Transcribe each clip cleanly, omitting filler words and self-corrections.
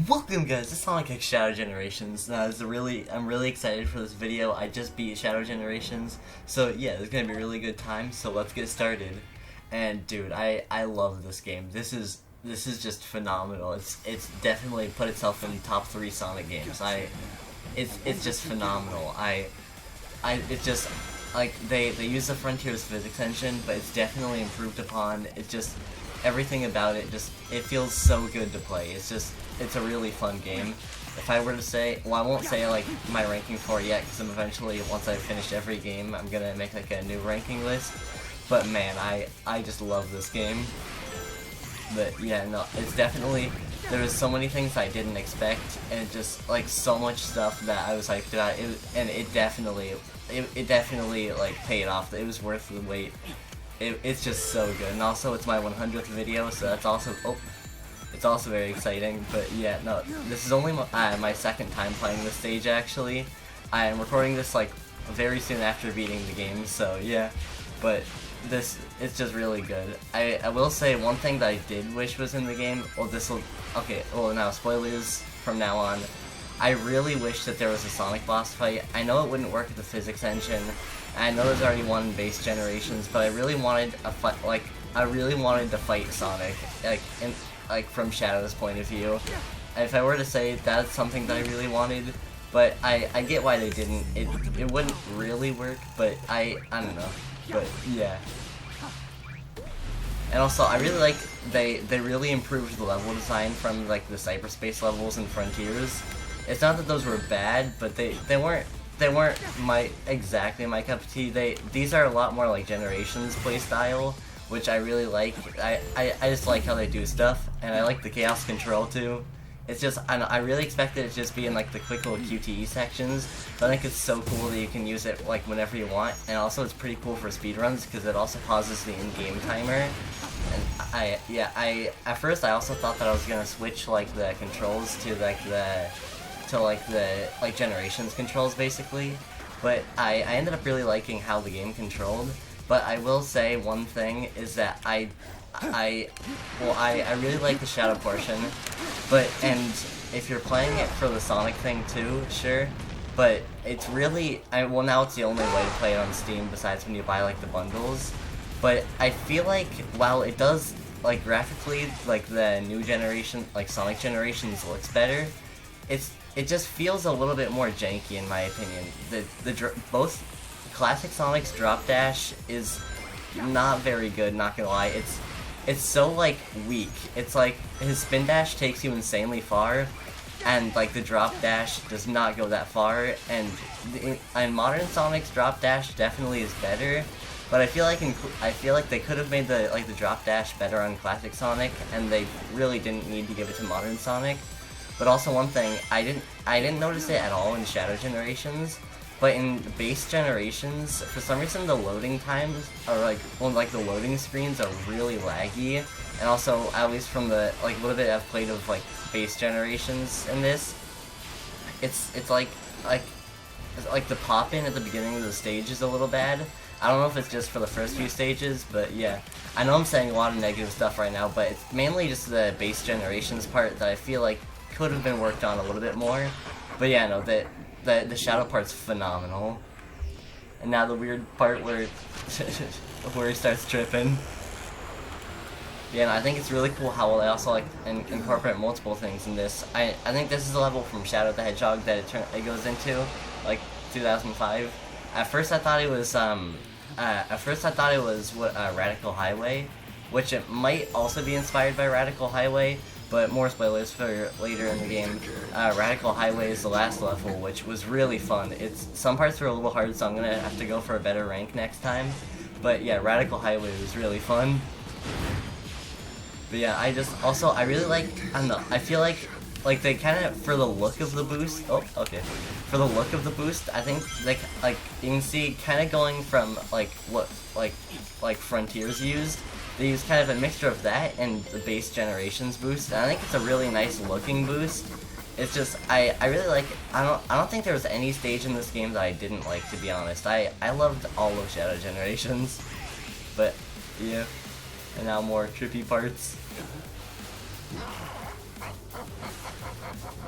Welcome guys to Sonic X Shadow Generations. I'm really excited for this video. I just beat Shadow Generations, so yeah, it's gonna be a really good time. So let's get started. And dude, I love this game. This is just phenomenal. It's definitely put itself in top 3 Sonic games. It's just phenomenal. It's just like they use the Frontiers physics engine, but it's definitely improved upon. It's just everything about it. It feels so good to play. It's a really fun game. If I were to say, well, I won't say like my ranking for it yet, because I'm eventually, once I've finished every game, I'm gonna make like a new ranking list. But man, I just love this game. But yeah, no, it's definitely, there was so many things I didn't expect, and just like so much stuff that I was hyped about, and it definitely like paid off. It was worth the wait. It's just so good, and also it's my 100th video, so that's also, it's also very exciting. But yeah, no, this is only my second time playing this stage actually. I am recording this like very soon after beating the game, so yeah, but it's just really good. I will say one thing that I did wish was in the game, now spoilers from now on. I really wish that there was a Sonic boss fight. I know it wouldn't work with the physics engine, and I know there's already one in base generations, but I really wanted a fight, I really wanted to fight Sonic, from Shadow's point of view. If I were to say that's something that I really wanted, but I get why they didn't. It wouldn't really work, but I don't know. But yeah. And also, I really like they really improved the level design from like the cyberspace levels and Frontiers. It's not that those were bad, but they weren't exactly my cup of tea. These are a lot more like Generations playstyle, which I really like. I just like how they do stuff, and I like the chaos control too. It's just, I really expected it to just be in like the quick little QTE sections, but I think it's so cool that you can use it like whenever you want, and also it's pretty cool for speedruns because it also pauses the in-game timer. And at first I also thought that I was gonna switch like the controls to the Generations controls basically, but I ended up really liking how the game controlled. But I will say one thing is that I really like the Shadow portion, and if you're playing it for the Sonic thing too, sure, but it's really, now it's the only way to play it on Steam besides when you buy like the bundles, but I feel like while it does, like graphically, like the new generation, like Sonic Generations looks better, it just feels a little bit more janky in my opinion. Both Classic Sonic's drop dash is not very good, not gonna lie. It's so like weak. It's like his spin dash takes you insanely far, and like the drop dash does not go that far. And modern Sonic's drop dash definitely is better, but I feel like they could have made the drop dash better on Classic Sonic, and they really didn't need to give it to modern Sonic. But also one thing, I didn't notice it at all in Shadow Generations. But in base Generations, for some reason the loading times are the loading screens are really laggy, and also at least from the little bit I've played of like base Generations in this, it's like the pop in at the beginning of the stage is a little bad. I don't know if it's just for the first few stages, but yeah, I know I'm saying a lot of negative stuff right now, but it's mainly just the base Generations part that I feel like could have been worked on a little bit more. But yeah, no, the Shadow part's phenomenal. And now the weird part where where he starts tripping. Yeah, and I think it's really cool how they also incorporate multiple things in this. I think this is a level from Shadow the Hedgehog that it goes into, like 2005. At first I thought it was Radical Highway, which it might also be inspired by Radical Highway. But more spoilers for later in the game. Radical Highway is the last level, which was really fun. Some parts were a little hard, so I'm gonna have to go for a better rank next time. But yeah, Radical Highway was really fun. But yeah, I really like, I don't know, I feel like they kind of, for the look of the boost, for the look of the boost, I think you can see kind of going from what Frontiers used. They use kind of a mixture of that and the base Generations boost, and I think it's a really nice looking boost. It's just, I really like it. I don't think there was any stage in this game that I didn't like, to be honest. I loved all of Shadow Generations. But yeah. And now more trippy parts.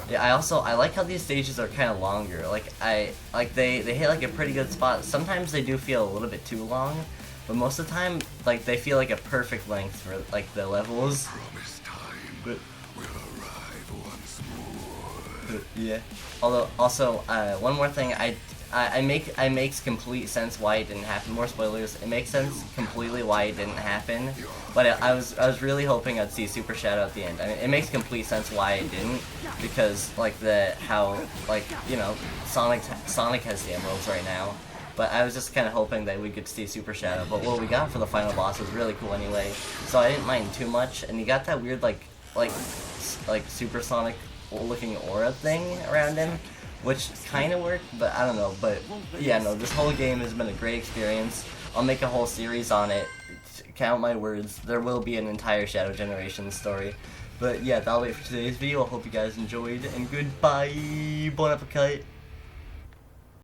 Yeah, I like how these stages are kind of longer. Like they hit like a pretty good spot. Sometimes they do feel a little bit too long, but most of the time like they feel like a perfect length for like the levels. But, yeah. Although also one more thing I makes complete sense why it didn't happen. More spoilers. It makes sense completely why it didn't happen, but I was really hoping I'd see Super Shadow at the end. I mean, it makes complete sense why it didn't, because like Sonic has the emeralds right now. But I was just kind of hoping that we could see Super Shadow. But what we got for the final boss was really cool anyway, so I didn't mind too much. And he got that weird like supersonic looking aura thing around him, which kind of worked, but I don't know. But yeah, no, this whole game has been a great experience. I'll make a whole series on it. Count my words, there will be an entire Shadow Generation story. But yeah, that'll be it for today's video. I hope you guys enjoyed, and goodbye, bon appetit.